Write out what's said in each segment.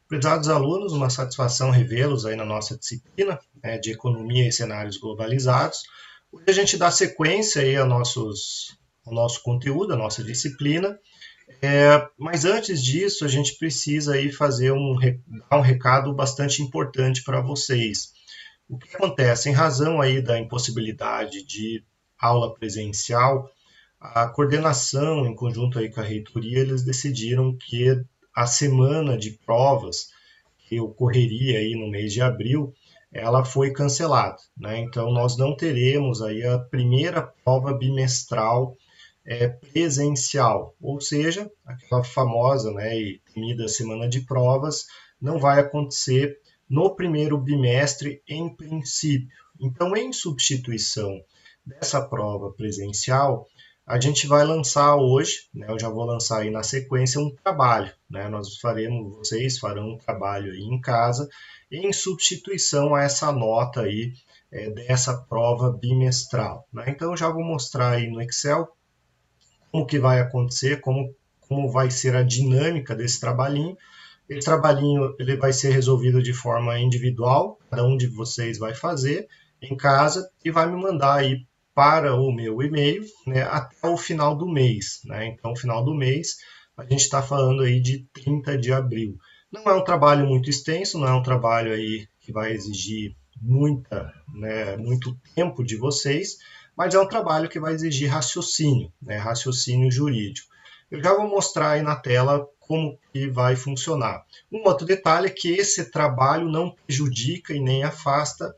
Prezados alunos, uma satisfação revê-los aí na nossa disciplina, né, de Economia e Cenários Globalizados. Hoje a gente dá sequência aí ao nosso conteúdo, à nossa disciplina, mas antes disso a gente precisa aí dar um recado bastante importante para vocês. O que acontece? Em razão aí da impossibilidade de aula presencial, a coordenação, em conjunto aí com a reitoria, eles decidiram que a semana de provas que ocorreria aí no mês de abril, ela foi cancelada, né? Então nós não teremos aí a primeira prova bimestral presencial, ou seja, aquela famosa, né, e temida semana de provas não vai acontecer no primeiro bimestre em princípio. Então, em substituição dessa prova presencial, a gente vai lançar hoje, né, eu já vou lançar aí na sequência um trabalho, né, vocês farão um trabalho aí em casa, em substituição a essa nota aí dessa prova bimestral, né? Então, eu já vou mostrar aí no Excel como que vai acontecer, como vai ser a dinâmica desse trabalhinho. Esse trabalhinho ele vai ser resolvido de forma individual, cada um de vocês vai fazer em casa e vai me mandar aí para o meu e-mail, né, até o final do mês, né? Então, final do mês, a gente está falando aí de 30 de abril. Não é um trabalho muito extenso, não é um trabalho aí que vai exigir muito tempo de vocês, mas é um trabalho que vai exigir raciocínio, né, raciocínio jurídico. Eu já vou mostrar aí na tela como que vai funcionar. Um outro detalhe é que esse trabalho não prejudica e nem afasta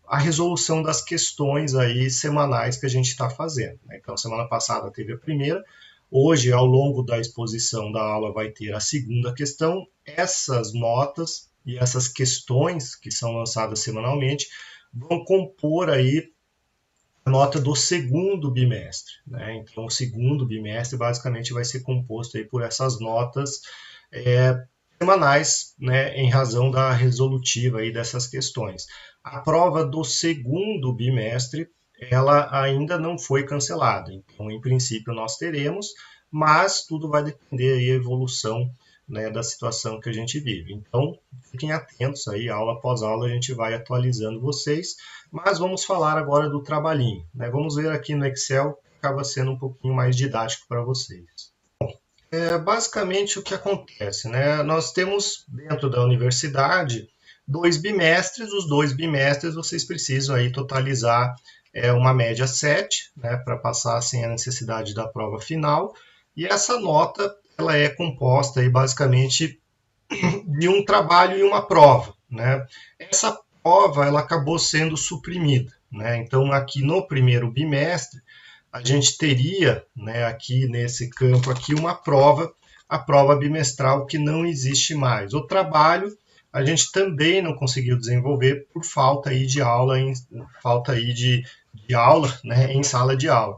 a resolução das questões aí semanais que a gente está fazendo, né? Então, semana passada teve a primeira, hoje, ao longo da exposição da aula, vai ter a segunda questão. Essas notas e essas questões que são lançadas semanalmente vão compor aí a nota do segundo bimestre, né? Então, o segundo bimestre basicamente vai ser composto aí por essas notas semanais, né, em razão da resolutiva aí dessas questões. A prova do segundo bimestre, ela ainda não foi cancelada, então, em princípio, nós teremos, mas tudo vai depender aí da evolução, né, da situação que a gente vive. Então, fiquem atentos aí, aula após aula, a gente vai atualizando vocês, mas vamos falar agora do trabalhinho, né? Vamos ver aqui no Excel, acaba sendo um pouquinho mais didático para vocês. Basicamente o que acontece, né? Nós temos dentro da universidade dois bimestres, os dois bimestres vocês precisam aí totalizar uma média 7, né, para passar sem a necessidade da prova final, e essa nota ela é composta aí basicamente de um trabalho e uma prova, né? Essa prova ela acabou sendo suprimida, né? Então aqui no primeiro bimestre a gente teria, né, aqui nesse campo aqui uma prova, a prova bimestral que não existe mais. O trabalho a gente também não conseguiu desenvolver por falta aí de aula, falta aí de aula, né, em sala de aula.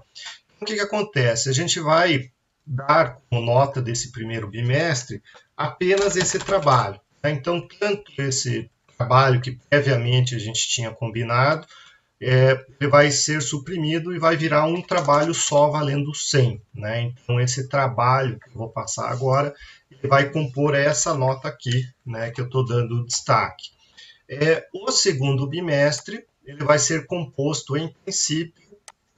Então, o que acontece? A gente vai dar como nota desse primeiro bimestre apenas esse trabalho, tá? Então, tanto esse trabalho que previamente a gente tinha combinado, ele vai ser suprimido e vai virar um trabalho só valendo 100, né? Então, esse trabalho que eu vou passar agora, ele vai compor essa nota aqui, né, que eu estou dando destaque. O segundo bimestre, ele vai ser composto, em princípio,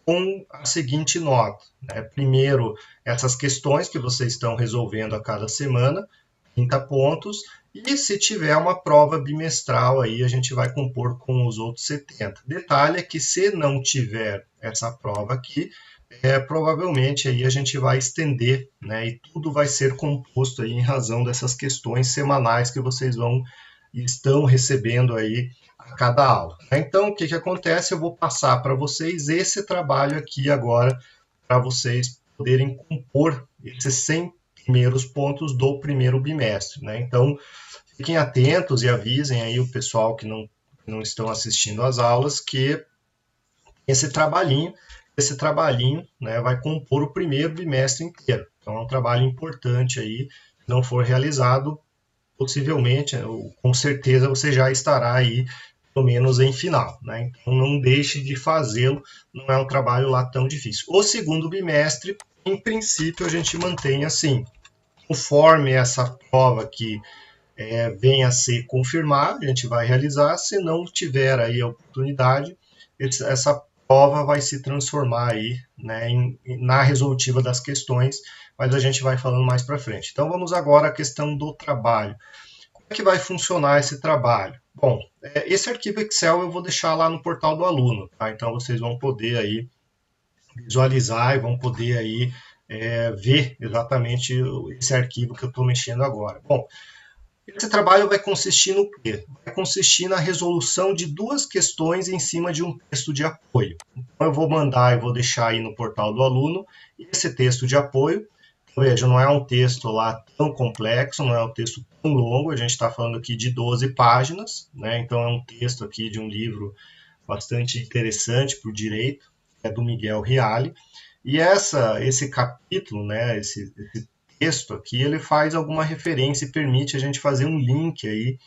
com a seguinte nota, né? Primeiro, essas questões que vocês estão resolvendo a cada semana, 30 pontos, e se tiver uma prova bimestral, aí a gente vai compor com os outros 70. Detalhe é que se não tiver essa prova aqui, provavelmente aí a gente vai estender, né, e tudo vai ser composto aí em razão dessas questões semanais que vocês estão recebendo aí a cada aula. Então, o que acontece? Eu vou passar para vocês esse trabalho aqui agora, para vocês poderem compor esses 100 primeiros pontos do primeiro bimestre, né? Então, fiquem atentos e avisem aí o pessoal que não estão assistindo às aulas que esse trabalhinho, né, vai compor o primeiro bimestre inteiro. Então, é um trabalho importante aí, se não for realizado, possivelmente, ou com certeza, você já estará aí, pelo menos em final, né? Então, não deixe de fazê-lo, não é um trabalho lá tão difícil. O segundo bimestre, em princípio, a gente mantém assim, conforme essa prova aqui venha a se confirmar, a gente vai realizar. Se não tiver aí a oportunidade, essa prova vai se transformar aí, né, na resolutiva das questões, mas a gente vai falando mais para frente. Então vamos agora à questão do trabalho. Como é que vai funcionar esse trabalho? Bom, esse arquivo Excel eu vou deixar lá no portal do aluno, tá? Então vocês vão poder aí visualizar e vão poder aí ver exatamente esse arquivo que eu estou mexendo agora. Bom, esse trabalho vai consistir no quê? Vai consistir na resolução de duas questões em cima de um texto de apoio. Então eu vou mandar e vou deixar aí no portal do aluno esse texto de apoio. Veja, não é um texto lá tão complexo, não é um texto tão longo, a gente está falando aqui de 12 páginas, né? Então é um texto aqui de um livro bastante interessante para o direito, é do Miguel Reale. E esse capítulo, né, esse texto aqui, ele faz alguma referência e permite a gente fazer um link aí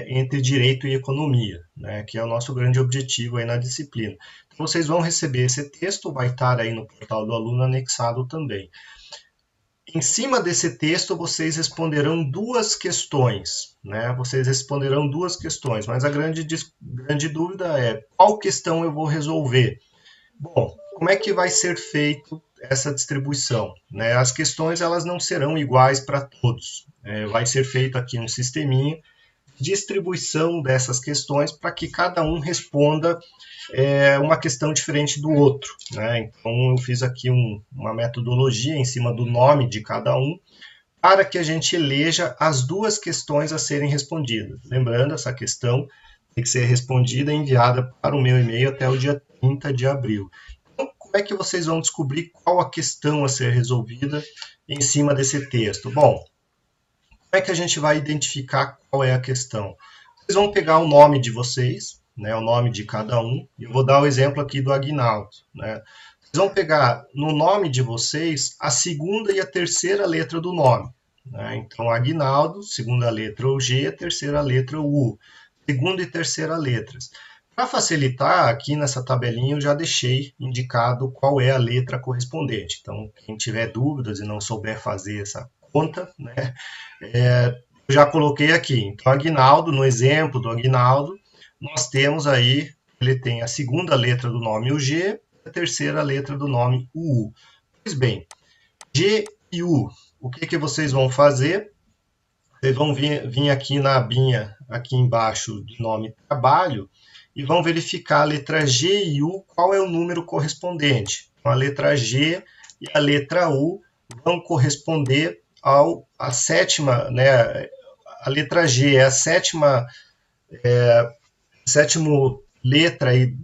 entre direito e economia, né, que é o nosso grande objetivo aí na disciplina. Então, vocês vão receber esse texto, vai estar aí no portal do aluno anexado também. Em cima desse texto, vocês responderão duas questões, né? Vocês responderão duas questões, mas a grande dúvida é qual questão eu vou resolver? Bom, como é que vai ser feito essa distribuição? Né? As questões elas não serão iguais para todos. Vai ser feito aqui um sisteminha de distribuição dessas questões para que cada um responda uma questão diferente do outro. Né? Então, eu fiz aqui uma metodologia em cima do nome de cada um para que a gente eleja as duas questões a serem respondidas. Lembrando, essa questão tem que ser respondida e enviada para o meu e-mail até o dia 30 de abril. Então, como é que vocês vão descobrir qual a questão a ser resolvida em cima desse texto? Bom, como é que a gente vai identificar qual é a questão? Vocês vão pegar o nome de vocês, né, o nome de cada um, e eu vou dar o exemplo aqui do Aguinaldo. Né? Vocês vão pegar no nome de vocês a segunda e a terceira letra do nome. Né? Então, Aguinaldo, segunda letra o G, a terceira letra o U. Segunda e terceira letras. Para facilitar, aqui nessa tabelinha eu já deixei indicado qual é a letra correspondente. Então, quem tiver dúvidas e não souber fazer essa conta, né, eu já coloquei aqui. Então, Aguinaldo, no exemplo do Aguinaldo, nós temos aí, ele tem a segunda letra do nome o G, a terceira letra do nome o U. Pois bem, G e U, o que vocês vão fazer? Vocês vão vir aqui na abinha, aqui embaixo, de nome trabalho, e vão verificar a letra G e U, qual é o número correspondente. Então, a letra G e a letra U vão corresponder à sétima, né? A letra G é a sétima letra aí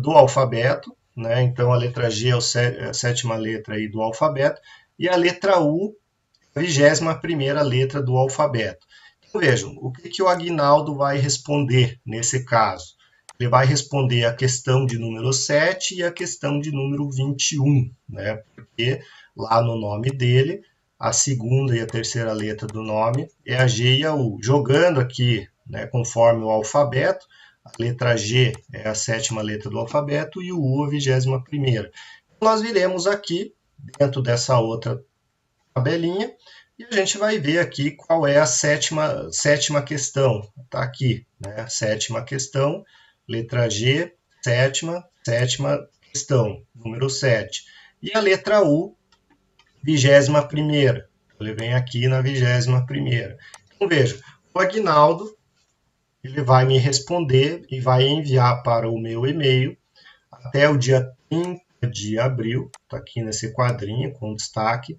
do alfabeto, né? Então a letra G é a sétima letra aí do alfabeto, e a letra U, a 21ª letra do alfabeto. Então vejam, o que o Aguinaldo vai responder nesse caso? Ele vai responder a questão de número 7 e a questão de número 21, né? Porque lá no nome dele, a segunda e a terceira letra do nome é a G e a U. Jogando aqui, né, conforme o alfabeto, a letra G é a sétima letra do alfabeto e o U a 21ª. Nós viremos aqui, dentro dessa outra tabelinha, e a gente vai ver aqui qual é a sétima questão. Está aqui, né? Sétima questão, letra G, sétima questão, número 7. E a letra U, 21ª. Ele vem aqui na 21ª. Então, veja, o Aguinaldo, ele vai me responder e vai enviar para o meu e-mail até o dia 30 de abril, está aqui nesse quadrinho com destaque,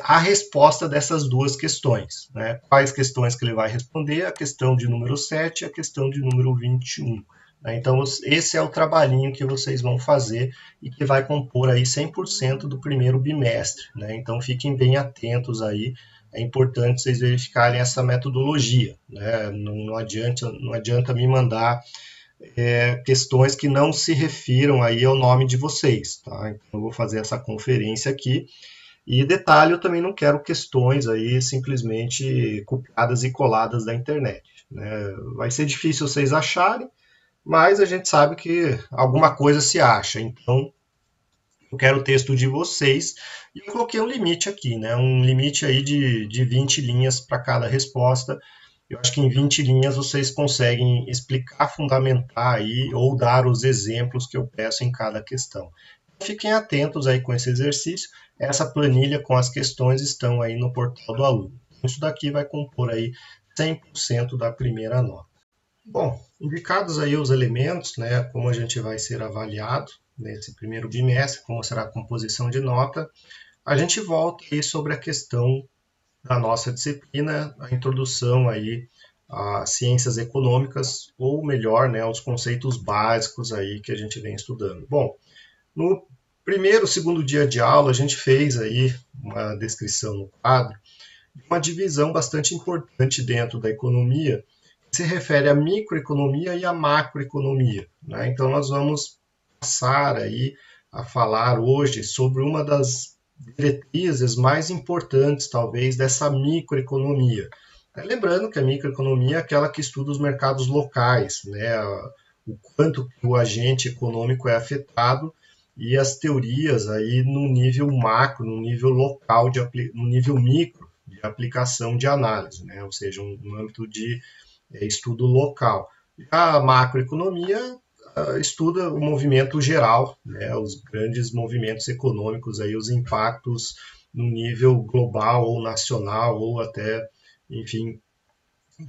a resposta dessas duas questões. Né? Quais questões que ele vai responder? A questão de número 7 e a questão de número 21. Né? Então, esse é o trabalhinho que vocês vão fazer e que vai compor aí 100% do primeiro bimestre. Né? Então, fiquem bem atentos aí. É importante vocês verificarem essa metodologia. Né? Não adianta me mandar questões que não se refiram aí ao nome de vocês. Tá? Então, eu vou fazer essa conferência aqui. E detalhe, eu também não quero questões aí simplesmente copiadas e coladas da internet. Né? Vai ser difícil vocês acharem, mas a gente sabe que alguma coisa se acha. Então, eu quero o texto de vocês, e eu coloquei um limite aqui, né? Um limite aí de 20 linhas para cada resposta. Eu acho que em 20 linhas vocês conseguem explicar, fundamentar aí, ou dar os exemplos que eu peço em cada questão. Fiquem atentos aí com esse exercício. Essa planilha com as questões estão aí no portal do aluno. Isso daqui vai compor aí 100% da primeira nota. Bom, indicados aí os elementos, né, como a gente vai ser avaliado nesse primeiro bimestre, como será a composição de nota, a gente volta aí sobre a questão da nossa disciplina, a introdução aí às ciências econômicas, ou melhor, né, os conceitos básicos aí que a gente vem estudando. Bom, no primeiro, segundo dia de aula, a gente fez aí uma descrição no quadro, uma divisão bastante importante dentro da economia, que se refere à microeconomia e à macroeconomia, né? Então, nós vamos passar aí a falar hoje sobre uma das diretrizes mais importantes, talvez, dessa microeconomia. Lembrando que a microeconomia é aquela que estuda os mercados locais, né? O quanto o agente econômico é afetado e as teorias aí no nível macro, no nível local, no nível micro de aplicação de análise, né? Ou seja, um âmbito de estudo local. A macroeconomia estuda o movimento geral, né? Os grandes movimentos econômicos, aí, os impactos no nível global ou nacional ou até, enfim,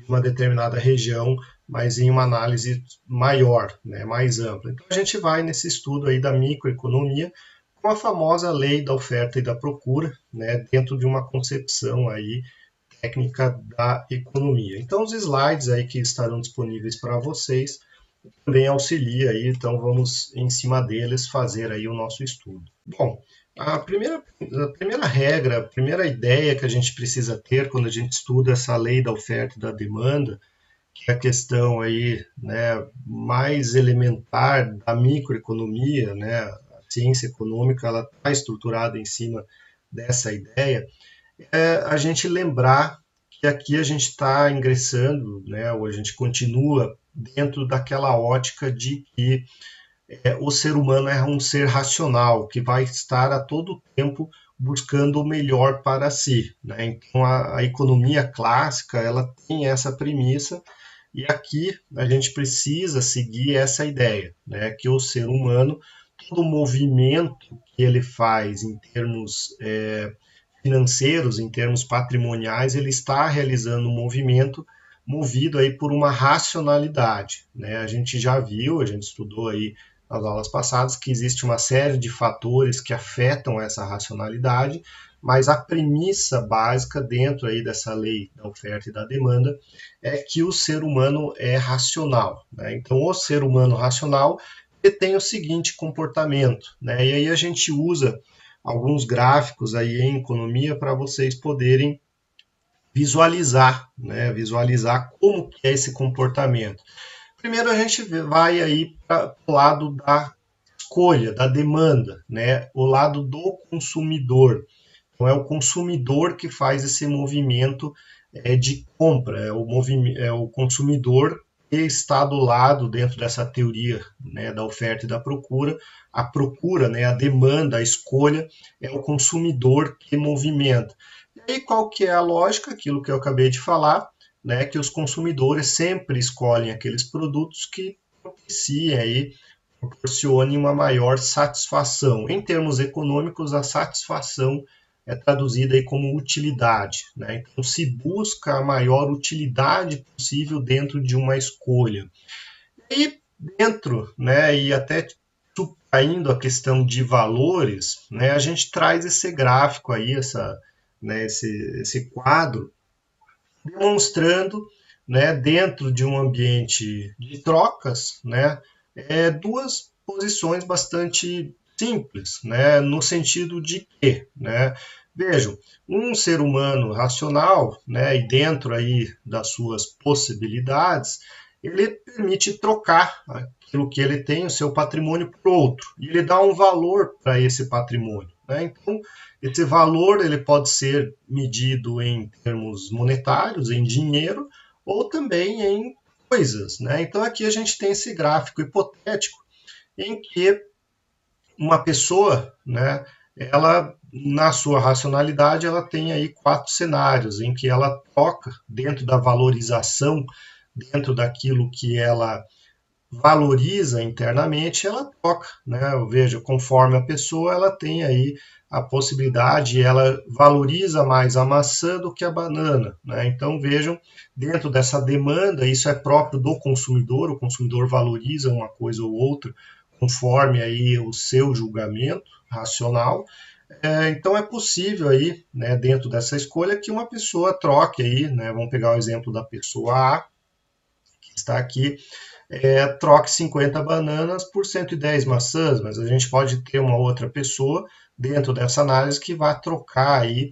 uma determinada região, mas em uma análise maior, né, mais ampla. Então a gente vai nesse estudo aí da microeconomia com a famosa lei da oferta e da procura, né, dentro de uma concepção aí técnica da economia. Então os slides aí que estarão disponíveis para vocês também auxilia aí, então vamos em cima deles fazer aí o nosso estudo. Bom, a primeira regra, a primeira ideia que a gente precisa ter quando a gente estuda essa lei da oferta e da demanda, que é a questão aí, né, mais elementar da microeconomia, né, a ciência econômica ela está estruturada em cima dessa ideia, é a gente lembrar que aqui a gente está ingressando, né, ou a gente continua dentro daquela ótica de que o ser humano é um ser racional, que vai estar a todo tempo buscando o melhor para si, né? Então a economia clássica ela tem essa premissa e aqui a gente precisa seguir essa ideia, né? Que o ser humano, todo movimento que ele faz em termos financeiros, em termos patrimoniais, ele está realizando um movimento movido aí por uma racionalidade, né? A gente já viu, a gente estudou aí nas aulas passadas que existe uma série de fatores que afetam essa racionalidade, mas a premissa básica dentro aí dessa lei da oferta e da demanda é que o ser humano é racional, né? Então o ser humano racional ele tem o seguinte comportamento, né? E aí a gente usa alguns gráficos aí em economia para vocês poderem visualizar, né? Visualizar como que é esse comportamento. Primeiro a gente vai aí para o lado da escolha, da demanda, né? O lado do consumidor. Então é o consumidor que faz esse movimento de compra, é o consumidor que está do lado, dentro dessa teoria, né, da oferta e da procura, a procura, né, a demanda, a escolha, é o consumidor que movimenta. E aí qual que é a lógica? Aquilo que eu acabei de falar, né, que os consumidores sempre escolhem aqueles produtos que propiciem aí, proporcionem uma maior satisfação. Em termos econômicos, a satisfação é traduzida aí como utilidade, né? Então se busca a maior utilidade possível dentro de uma escolha. E dentro, né, e até subtraindo a questão de valores, né, a gente traz esse gráfico aí, né, esse quadro, demonstrando, né, dentro de um ambiente de trocas, né, duas posições bastante simples, né, no sentido de que, né, vejam, um ser humano racional, né, e dentro aí das suas possibilidades, ele permite trocar aquilo que ele tem, o seu patrimônio, por outro, e ele dá um valor para esse patrimônio, né? Então, esse valor ele pode ser medido em termos monetários, em dinheiro, ou também em coisas, né? Então aqui a gente tem esse gráfico hipotético em que uma pessoa, né, ela, na sua racionalidade, ela tem aí 4 cenários em que ela toca dentro da valorização, dentro daquilo que ela valoriza internamente, ela toca, né? Eu vejo, conforme a pessoa, ela tem aí a possibilidade, ela valoriza mais a maçã do que a banana, né? Então vejam, dentro dessa demanda, isso é próprio do consumidor, o consumidor valoriza uma coisa ou outra conforme aí o seu julgamento racional. Então é possível aí, né, dentro dessa escolha, que uma pessoa troque aí, né? Vamos pegar o exemplo da pessoa A, que está aqui, troque 50 bananas por 110 maçãs, mas a gente pode ter uma outra pessoa dentro dessa análise que vai trocar aí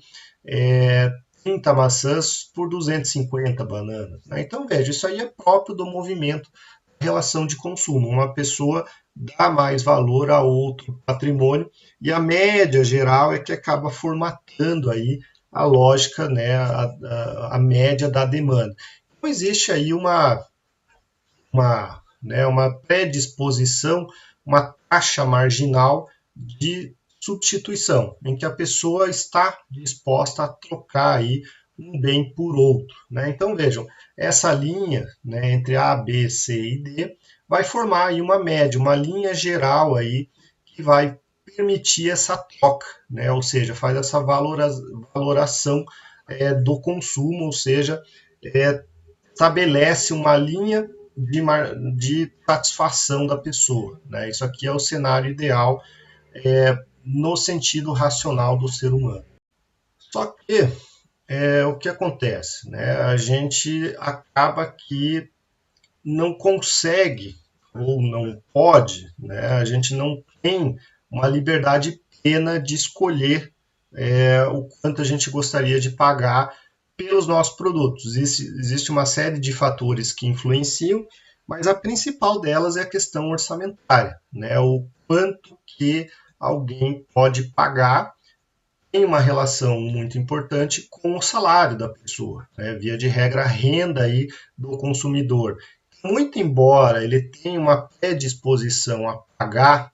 30 maçãs por 250 bananas, né? Então veja, isso aí é próprio do movimento da relação de consumo. Uma pessoa dá mais valor a outro patrimônio e a média geral é que acaba formatando aí a lógica, né, a média da demanda. Então existe aí uma predisposição, uma taxa marginal de substituição, em que a pessoa está disposta a trocar aí um bem por outro, né? Então vejam, essa linha, né, entre A, B, C e D vai formar aí uma média, uma linha geral aí que vai permitir essa troca, né? Ou seja, faz essa valoração do consumo, ou seja, estabelece uma linha de satisfação da pessoa, né? Isso aqui é o cenário ideal no sentido racional do ser humano. Só que o que acontece, né? A gente acaba que não consegue ou não pode, né? A gente não tem uma liberdade plena de escolher o quanto a gente gostaria de pagar pelos nossos produtos. Existe uma série de fatores que influenciam, mas a principal delas é a questão orçamentária, né? O quanto que alguém pode pagar tem uma relação muito importante com o salário da pessoa, né? Via de regra, a renda aí do consumidor. Muito embora ele tenha uma predisposição a pagar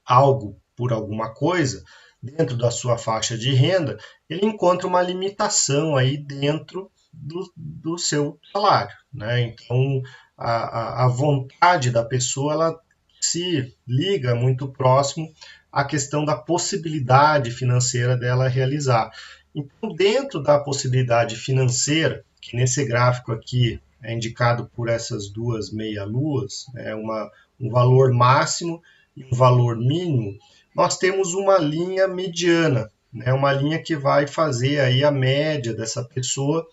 algo por alguma coisa, dentro da sua faixa de renda, ele encontra uma limitação aí dentro do seu salário, né? Então, a vontade da pessoa, ela se liga muito próximo à questão da possibilidade financeira dela realizar. Então, dentro da possibilidade financeira, que nesse gráfico aqui é indicado por essas duas meia-luas, né, um valor máximo e um valor mínimo, nós temos uma linha mediana, né, uma linha que vai fazer aí a média dessa pessoa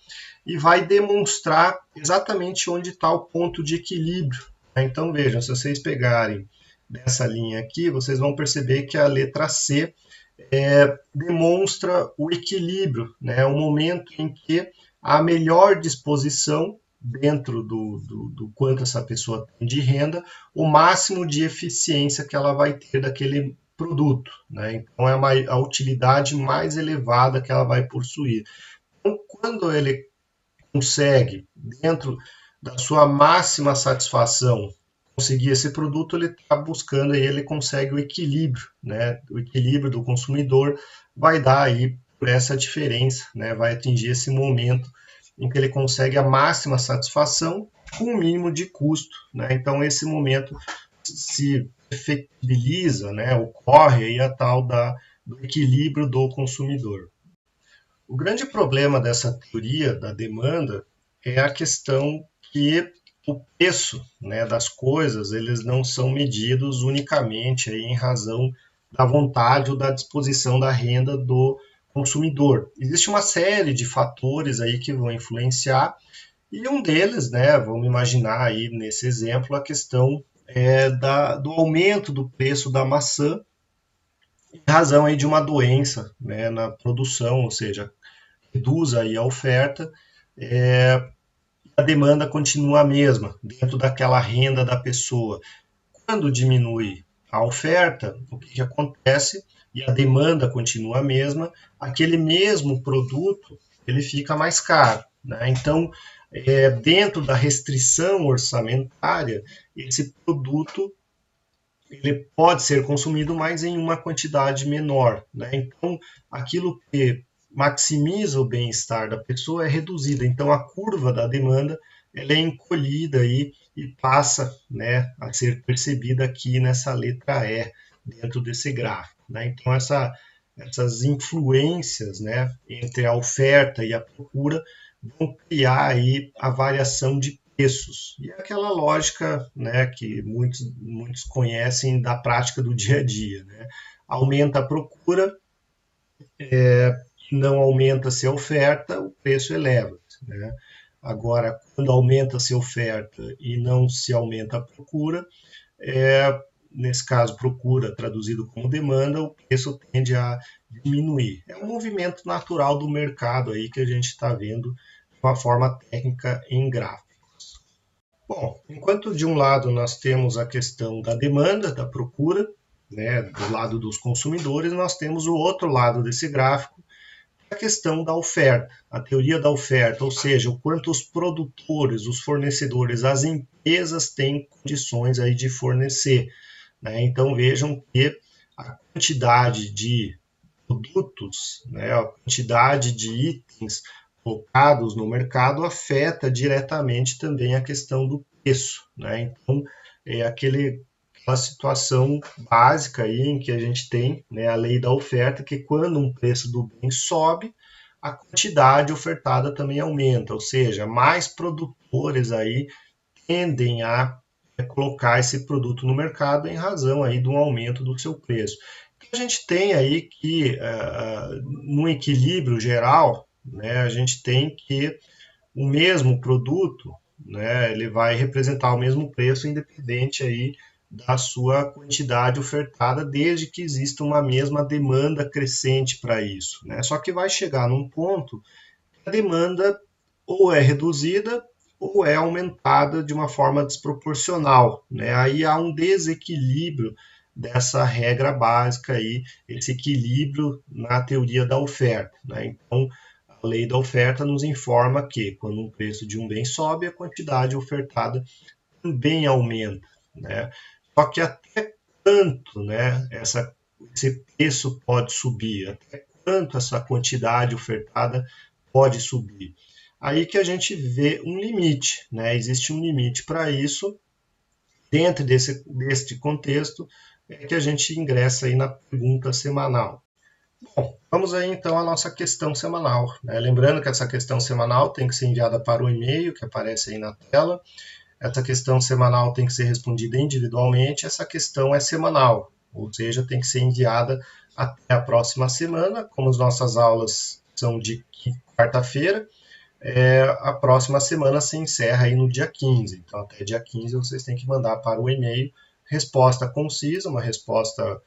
e vai demonstrar exatamente onde está o ponto de equilíbrio, né? Então vejam, se vocês pegarem dessa linha aqui, vocês vão perceber que a letra C demonstra o equilíbrio, né? O momento em que a melhor disposição dentro do quanto essa pessoa tem de renda, o máximo de eficiência que ela vai ter daquele produto, né? Então é a utilidade mais elevada que ela vai possuir. Então, quando ele consegue, dentro da sua máxima satisfação, conseguir esse produto, ele está buscando aí, ele consegue o equilíbrio, né? O equilíbrio do consumidor vai dar aí por essa diferença, né? Vai atingir esse momento em que ele consegue a máxima satisfação com o mínimo de custo, né? Então esse momento se efetibiliza, né? Ocorre aí a tal do equilíbrio do consumidor. O grande problema dessa teoria da demanda é a questão que o preço, né, das coisas, eles não são medidos unicamente aí em razão da vontade ou da disposição da renda do consumidor. Existe uma série de fatores aí que vão influenciar e um deles, né, vamos imaginar aí nesse exemplo a questão do aumento do preço da maçã em razão aí de uma doença, né, na produção, ou seja, reduz aí a oferta, a demanda continua a mesma, dentro daquela renda da pessoa. Quando diminui a oferta, o que acontece? E a demanda continua a mesma, aquele mesmo produto ele fica mais caro, né? Então, dentro da restrição orçamentária, esse produto ele pode ser consumido, mas em uma quantidade menor, né? Então, aquilo que maximiza o bem-estar da pessoa é reduzida. Então, a curva da demanda ela é encolhida aí e passa, né, a ser percebida aqui nessa letra E dentro desse gráfico, né? Então, essas influências, né, entre a oferta e a procura vão criar aí a variação de preços. E é aquela lógica, né, que muitos conhecem da prática do dia a dia, né? Aumenta a procura, não aumenta-se a oferta, o preço eleva-se, né? Agora, quando aumenta-se a oferta e não se aumenta a procura, nesse caso procura traduzido como demanda, o preço tende a diminuir. É um movimento natural do mercado aí que a gente está vendo de uma forma técnica em gráficos. Bom, enquanto de um lado nós temos a questão da demanda, da procura, né, do lado dos consumidores, nós temos o outro lado desse gráfico, a questão da oferta, a teoria da oferta, ou seja, o quanto os produtores, os fornecedores, as empresas têm condições aí de fornecer, né? Então vejam que a quantidade de produtos, né, a quantidade de itens colocados no mercado afeta diretamente também a questão do preço, né? Então é aquela situação básica aí em que a gente tem, né, a lei da oferta, que quando um preço do bem sobe, a quantidade ofertada também aumenta, ou seja, mais produtores aí tendem a colocar esse produto no mercado em razão aí do aumento do seu preço. Então, a gente tem aí que, no equilíbrio geral, né, a gente tem que o mesmo produto, né, ele vai representar o mesmo preço independente aí da sua quantidade ofertada, desde que exista uma mesma demanda crescente para isso, né? Só que vai chegar num ponto que a demanda ou é reduzida ou é aumentada de uma forma desproporcional, né? Aí há um desequilíbrio dessa regra básica aí, esse equilíbrio na teoria da oferta, né? Então, a lei da oferta nos informa que quando o preço de um bem sobe, a quantidade ofertada também aumenta, né? Só que até quanto, né, esse preço pode subir, até quanto essa quantidade ofertada pode subir. Aí que a gente vê um limite, né? Existe um limite para isso. Dentro deste contexto, é que a gente ingressa aí na pergunta semanal. Bom, vamos aí então à nossa questão semanal, né? Lembrando que essa questão semanal tem que ser enviada para o e-mail que aparece aí na tela. Essa questão semanal tem que ser respondida individualmente. Essa questão é semanal, ou seja, tem que ser enviada até a próxima semana. Como as nossas aulas são de quarta-feira, a próxima semana se encerra aí no dia 15. Então, até dia 15 vocês têm que mandar para o e-mail resposta concisa, uma resposta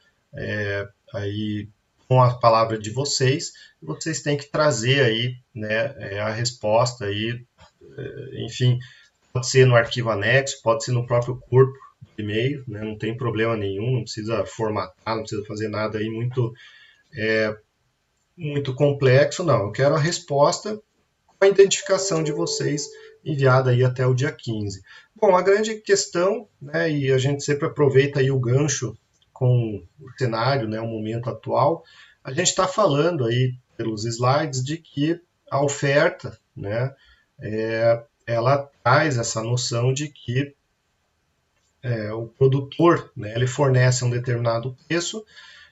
aí com a palavra de vocês. Vocês têm que trazer aí, né, a resposta aí, enfim, pode ser no arquivo anexo, pode ser no próprio corpo do e-mail, né, não tem problema nenhum, não precisa formatar, não precisa fazer nada aí muito complexo, não. Eu quero a resposta com a identificação de vocês enviada aí até o dia 15. Bom, a grande questão, né, e a gente sempre aproveita aí o gancho com o cenário, né, o momento atual, a gente está falando aí pelos slides de que a oferta, né, ela traz essa noção de que o produtor, né, ele fornece um determinado preço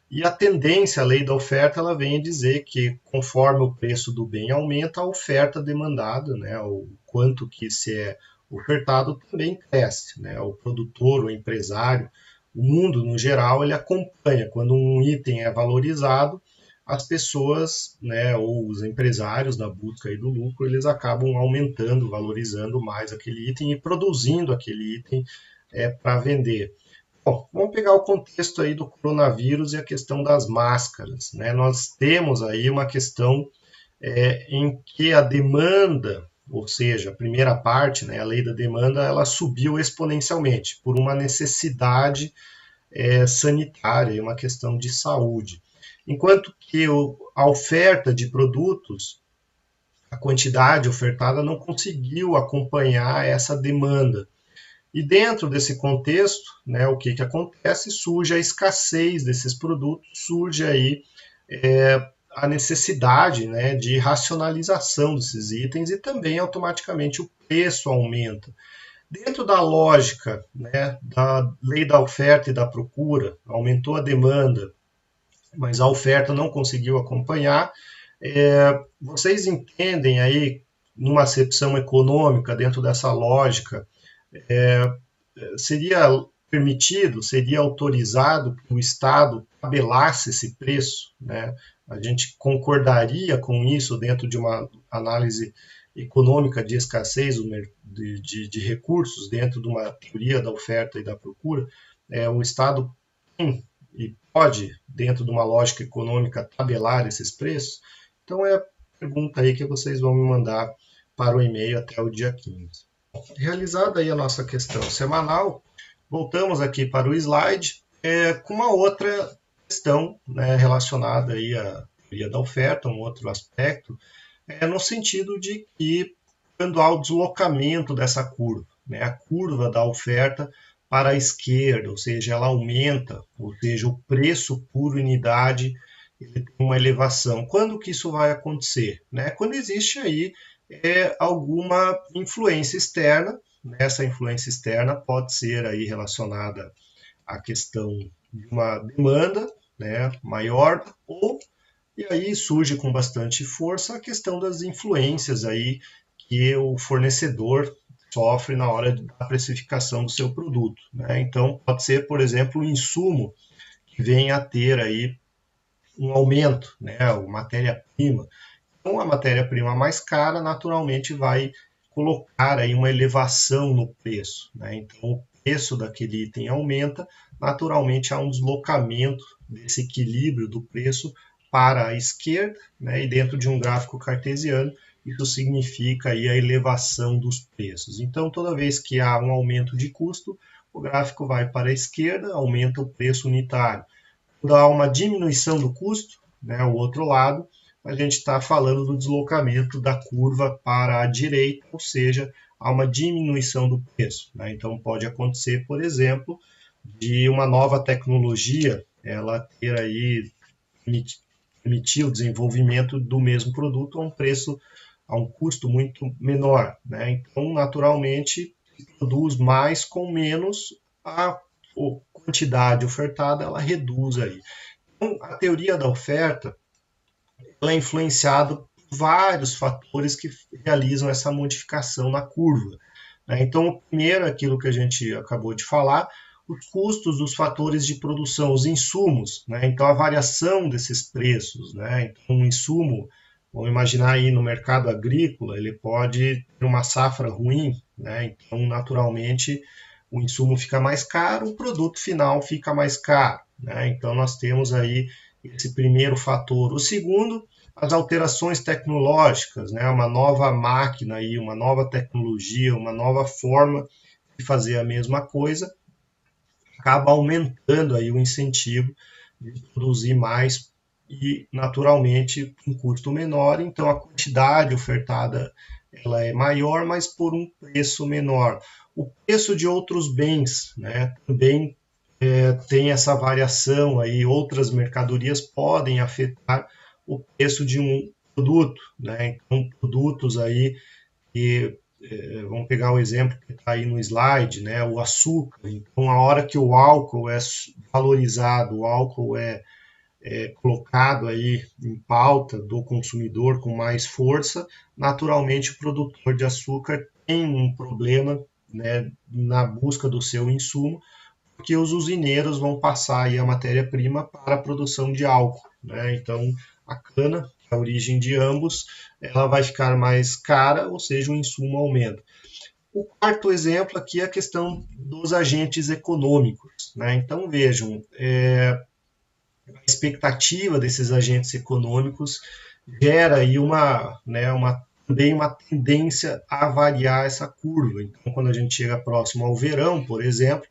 e a tendência, a lei da oferta, ela vem a dizer que conforme o preço do bem aumenta, a oferta demandada, né, o quanto que se é ofertado também cresce, né, o produtor, o empresário, o mundo no geral, ele acompanha. Quando um item é valorizado, as pessoas, né, ou os empresários na busca aí do lucro, eles acabam aumentando, valorizando mais aquele item e produzindo aquele item para vender. Bom, vamos pegar o contexto aí do coronavírus e a questão das máscaras, né? Nós temos aí uma questão em que a demanda, ou seja, a primeira parte, né, a lei da demanda, ela subiu exponencialmente por uma necessidade sanitária, uma questão de saúde. Enquanto que a oferta de produtos, a quantidade ofertada não conseguiu acompanhar essa demanda. E dentro desse contexto, né, o que acontece? Surge a escassez desses produtos, surge aí a necessidade, né, de racionalização desses itens e também automaticamente o preço aumenta. Dentro da lógica, né, da lei da oferta e da procura, aumentou a demanda, mas a oferta não conseguiu acompanhar. Vocês entendem aí, numa acepção econômica, dentro dessa lógica, seria permitido, seria autorizado que o Estado tabelasse esse preço, né? A gente concordaria com isso dentro de uma análise econômica de escassez de recursos, dentro de uma teoria da oferta e da procura. O Estado tem e pode, dentro de uma lógica econômica, tabelar esses preços? Então é a pergunta aí que vocês vão me mandar para o e-mail até o dia 15. Realizada aí a nossa questão semanal, voltamos aqui para o slide com uma outra questão, né, relacionada aí à teoria da oferta, um outro aspecto, no sentido de que quando há o deslocamento dessa curva, né, a curva da oferta para a esquerda, ou seja, ela aumenta, ou seja, o preço por unidade ele tem uma elevação. Quando que isso vai acontecer? Né? Quando existe aí alguma influência externa. Essa influência externa pode ser aí relacionada à questão de uma demanda, né, maior, ou e aí surge com bastante força a questão das influências aí que o fornecedor sofre na hora da precificação do seu produto. Né? Então pode ser, por exemplo, o insumo que venha a ter aí um aumento, né, a matéria-prima. Então, a matéria-prima mais cara, naturalmente, vai colocar aí uma elevação no preço. Né? Então, o preço daquele item aumenta, naturalmente há um deslocamento desse equilíbrio do preço para a esquerda, né? E dentro de um gráfico cartesiano, isso significa aí a elevação dos preços. Então, toda vez que há um aumento de custo, o gráfico vai para a esquerda, aumenta o preço unitário. Quando há uma diminuição do custo, né, o outro lado, a gente está falando do deslocamento da curva para a direita, ou seja, há uma diminuição do preço. Né? Então, pode acontecer, por exemplo, de uma nova tecnologia ela ter aí permitir o desenvolvimento do mesmo produto a um preço, a um custo muito menor. Né? Então, naturalmente, produz mais com menos, a quantidade ofertada ela reduz aí. Então, a teoria da oferta ela é influenciada por vários fatores que realizam essa modificação na curva. Né? Então, o primeiro, aquilo que a gente acabou de falar, os custos dos fatores de produção, os insumos. Né? Então, a variação desses preços. Né? Então, um insumo, vamos imaginar aí no mercado agrícola, ele pode ter uma safra ruim, né? Então, naturalmente, o insumo fica mais caro, o produto final fica mais caro. Né? Então, nós temos aí esse primeiro fator. O segundo, as alterações tecnológicas, né? Uma nova máquina, aí, uma nova tecnologia, uma nova forma de fazer a mesma coisa, acaba aumentando aí o incentivo de produzir mais e, naturalmente, um custo menor. Então, a quantidade ofertada ela é maior, mas por um preço menor. O preço de outros bens, né, também tem essa variação aí, outras mercadorias podem afetar o preço de um produto, né? Então, produtos aí que, vamos pegar o exemplo que está aí no slide, né? O açúcar. Então, a hora que o álcool é valorizado, o álcool é colocado aí em pauta do consumidor com mais força, naturalmente o produtor de açúcar tem um problema, né, na busca do seu insumo, porque os usineiros vão passar aí a matéria-prima para a produção de álcool. Né? Então, a cana, que é a origem de ambos, ela vai ficar mais cara, ou seja, o insumo aumenta. O quarto exemplo aqui é a questão dos agentes econômicos. Né? Então, vejam, a expectativa desses agentes econômicos gera aí também uma tendência a variar essa curva. Então, quando a gente chega próximo ao verão, por exemplo,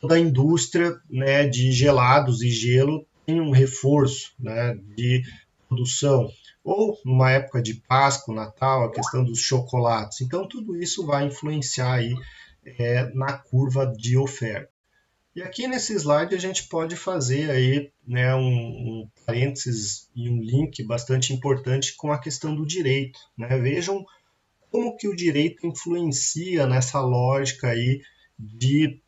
toda a indústria, né, de gelados e gelo tem um reforço, né, de produção. Ou numa época de Páscoa, Natal, a questão dos chocolates. Então, tudo isso vai influenciar aí na curva de oferta. E aqui nesse slide a gente pode fazer aí, né, um parênteses e um link bastante importante com a questão do direito, né? Vejam como que o direito influencia nessa lógica aí de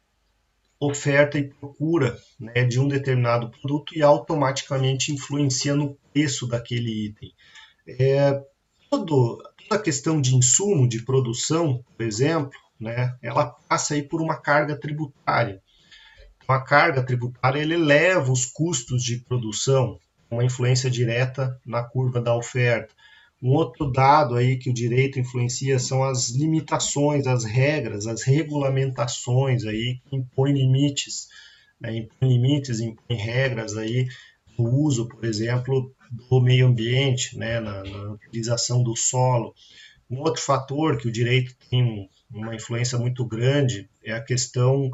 oferta e procura, né, de um determinado produto e automaticamente influencia no preço daquele item. Toda a questão de insumo, de produção, por exemplo, né, ela passa aí por uma carga tributária. Então, a carga tributária ele eleva os custos de produção, uma influência direta na curva da oferta. Um outro dado aí que o direito influencia são as limitações, as regras, as regulamentações aí que impõem limites, né? Impõem regras aí do uso, por exemplo, do meio ambiente, né? na utilização do solo. Um outro fator que o direito tem uma influência muito grande é a questão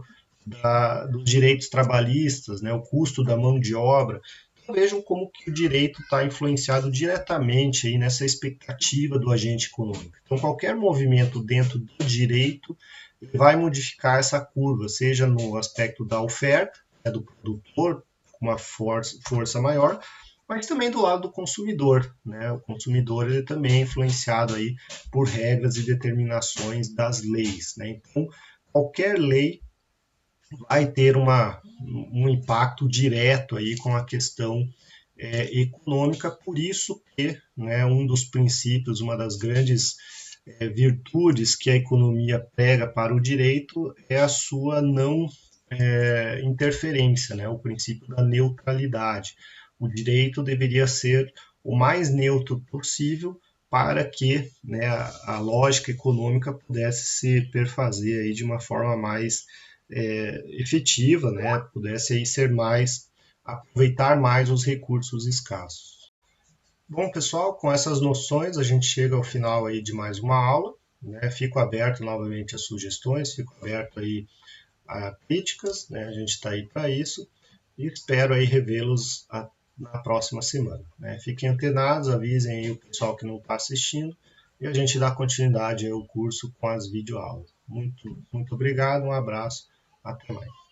dos direitos trabalhistas, né, o custo da mão de obra. Então, vejam como que o direito está influenciado diretamente aí nessa expectativa do agente econômico. Então, qualquer movimento dentro do direito vai modificar essa curva, seja no aspecto da oferta, né, do produtor, com uma força maior, mas também do lado do consumidor, né? O consumidor ele também é influenciado aí por regras e determinações das leis, né? Então, qualquer lei vai ter um impacto direto aí com a questão econômica, por isso que, né, um dos princípios, uma das grandes virtudes que a economia prega para o direito é a sua não interferência, né, o princípio da neutralidade. O direito deveria ser o mais neutro possível para que, né, a lógica econômica pudesse se perfazer aí de uma forma mais efetiva, né, pudesse aí ser mais, aproveitar mais os recursos escassos. Bom, pessoal, com essas noções a gente chega ao final aí de mais uma aula, né? Fico aberto novamente a sugestões, fico aberto aí a críticas, né? A gente está aí para isso e espero aí revê-los na próxima semana, né? Fiquem antenados, avisem aí o pessoal que não está assistindo e a gente dá continuidade ao curso com as videoaulas. Muito obrigado, um abraço, até mais.